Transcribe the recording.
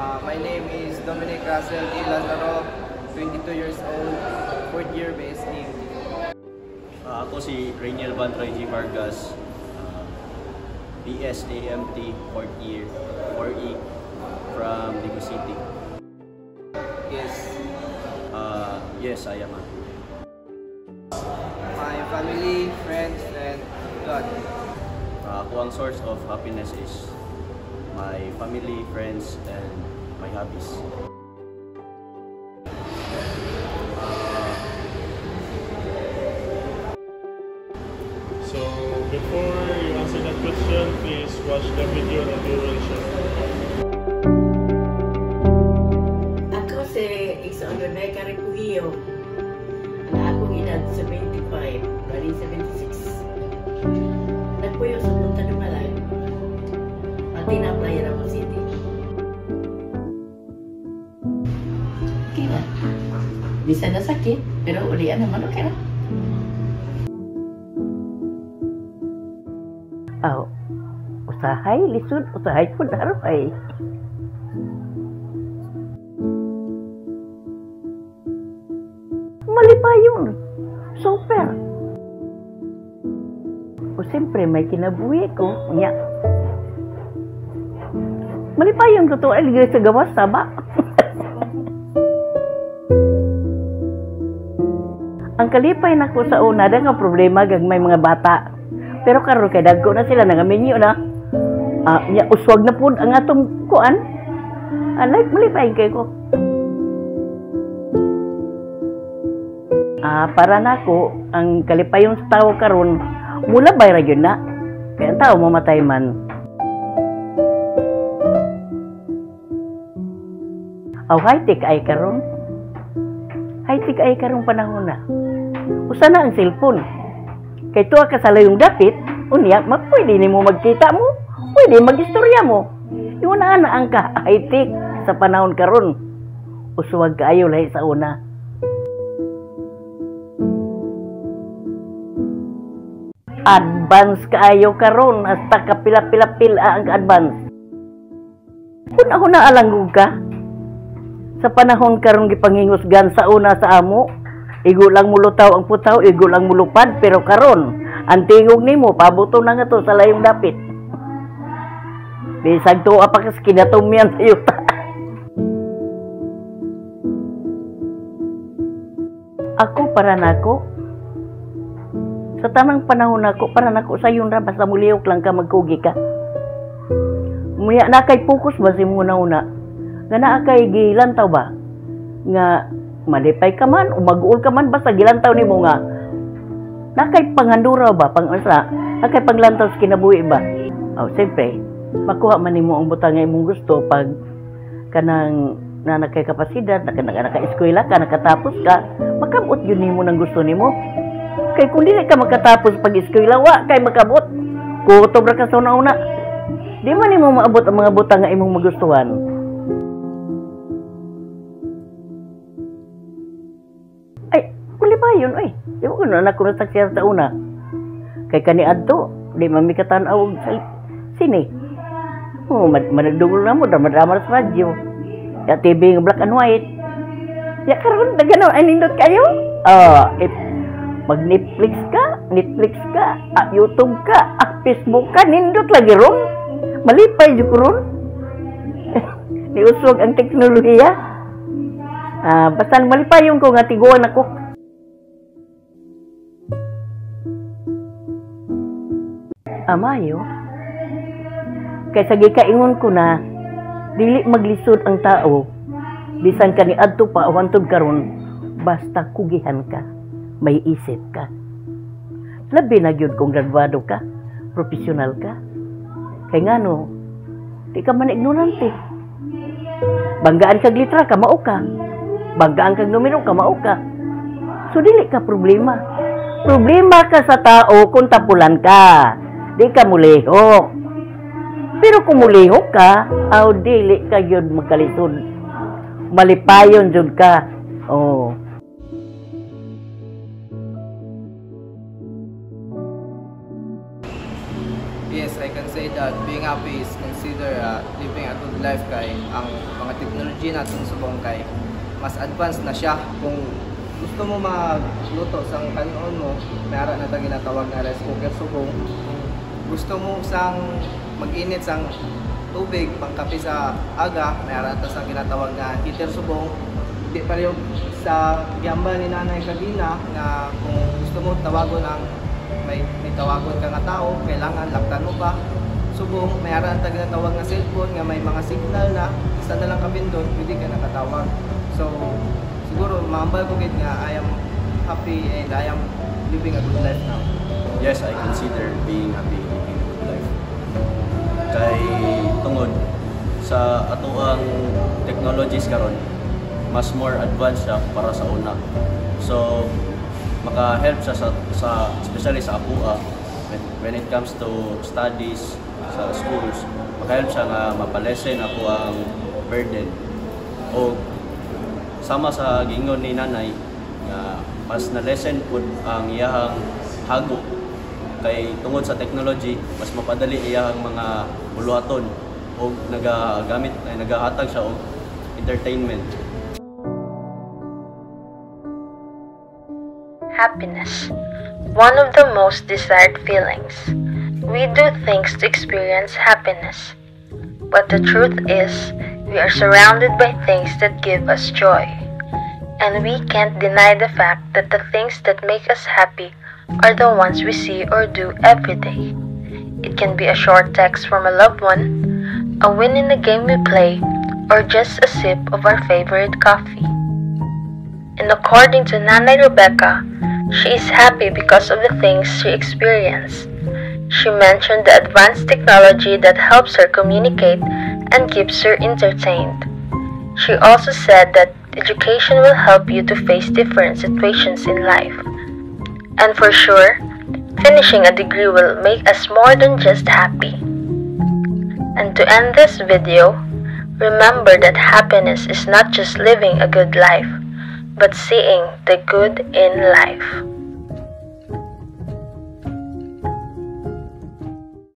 My name is Dominic Russell D. Lazaro, 22 years old, 4th year BSA. Ako si Rainiel Bantroy G. Vargas, BSAMT, 4th year, 4E, from Ligo City. Yes. Yes, I am. My family, friends, and God. Ako ang source of happiness is my family, friends, and my hobbies. So, before you answer that question, please watch the video that we will show. Ako si Ixondonay Carripuhio. Ang akong edad 75, galing 76. Nagpuyo sa Punta Dumalay. Pati na Playa Ramos City. Okay na. Bisa na sakit, pero ulian naman okay na. Oh, usahay, lisod, usahay ko daroy. Mali pa yun. Super. O siyempre, may kinabuhi ko. Nya. Mali pa yun. Totoo ay ligay sa gawas, taba. Ang kalipay na ko sa una, da nga problema gag may mga bata. Pero karon kay dagko na sila nangaminyo na. Nya uswag na pud ang atong kuan. Like malipay kay ko. Para nako ang kalipayon sa tao karon mula bay ra gyud na. Kay ang tao mamatay man. High-tech ay karon. High-tech ay karon panahon na. Usa na ang cellphone. Kay tuwa ka sa layong dapit, unya, pwede ni mo magkita mo, pwede mag-istorya mo. Yung na ka, high-tech sa panahon karon. Uswag kaayo lahi sa una. Advance kaayo karon, hasta kapila-pila-pila ang advance. Kung ako naalanggog ka, sa panahon karon gipangingusgan sa una sa amo, igo lang mulutaw ang putaw, igo lang mulupad, pero karon ang tingog nimo pabuto na nga to sa layong dapit. Bisag to apakas kinatumian sa yuta. Ako para nako, sa tamang panahon nako, para nako sa yun ra, basta muliyok lang ka, magkugi ka. Muya na kay focus ba si muna una? Nga na kay gilantaw ba? Nga malipay ka man, umag-uol ka man, basta gilantaw ni mo nga. Nakay panghandura ba? Nakay panglantaw sa kinabuhi ba? Siyempre, makuha man ni mo ang butang nga imong gusto pag kanang nakay kapasidad, naka-eskwela ka, nakatapos ka, makabot yun ni mo ng gusto ni mo. Kay kung dili ka makatapos pag-eskwela, wa kay makabot. Kutob ra ka sa una-una. Di man ni mo maabot ang mga butang nga imong magustuhan. Kuli pa yun, oy. Di mo kung anak ko nasaksiyan sa una. Kay kaniadto, di mamikatan awag sa sine. Managdugol na mo, drama-drama sa radyo. Ya TV ng black and white. Ya karon dagano ay nindot kayo? Mag-Netflix ka, YouTube ka, Facebook ka, nindot lagi ron. Malipay jud ko ron. Niuswag ang teknolohiya. Basta malipayon ko nga tiguan ako. Amayo, kaysa gikaingon ko na dili maglisod ang tao, bisan ka ni adto pa o hantod karon, basta kugihan ka, may isip ka. Labi na gyud kung graduado ka, profesional ka. Kay ngano, di ka man ignorante. Banggaan kag litra ka, mao ka. Banggaan kag numero ka, mao ka. So dili ka problema. Problema ka sa tao kung tapulan ka. Di ka mulihok. Pero kung mulihok ka, dili ka yun magkalisod. Malipayon yun ka. Yes, I can say that being happy is considered living a good life kay ang mga technology natin subong kay mas advanced na siya. Kung gusto mo magluto sa kanon mo, mayroon na tayong ginatawag na rice cooker subong. Gusto mo sang mag-init sang tubig pangkape sa aga, mayroon ta sang ginatawag na heater subong. Di pa rin sa giyamba ni nanay kabina na kung gusto mo tawagon ang may tawagon ka nga tao, kailangan laktan mo pa. Subong, mayroon ta ginatawag na cellphone nga may mga signal na isa na lang kapindot, pwede ka nakatawag. So, siguro maambal ko gid nga I am happy and I am living a good life now. Yes, I consider being happy living a good life. Kay tungod sa atoang technologies karon, mas more advanced siya para sa una. So, maka-help siya sa especially sa ako when it comes to studies sa schools, maka-help siya nga mapalesen ako ang burden. O sama sa gingon ni nanay nga mas na-lesson pud ang iyahang hago kay tungod sa technology mas mapadali iyahang mga buluhaton o nagahatag siya og entertainment. Happiness, one of the most desired feelings. We do things to experience happiness. But the truth is, we are surrounded by things that give us joy. And we can't deny the fact that the things that make us happy are the ones we see or do every day. It can be a short text from a loved one, a win in the game we play, or just a sip of our favorite coffee. And according to Nanay Rebecca, she is happy because of the things she experienced. She mentioned the advanced technology that helps her communicate and keeps her entertained. She also said that education will help you to face different situations in life. And for sure, finishing a degree will make us more than just happy. And to end this video, remember that happiness is not just living a good life, but seeing the good in life.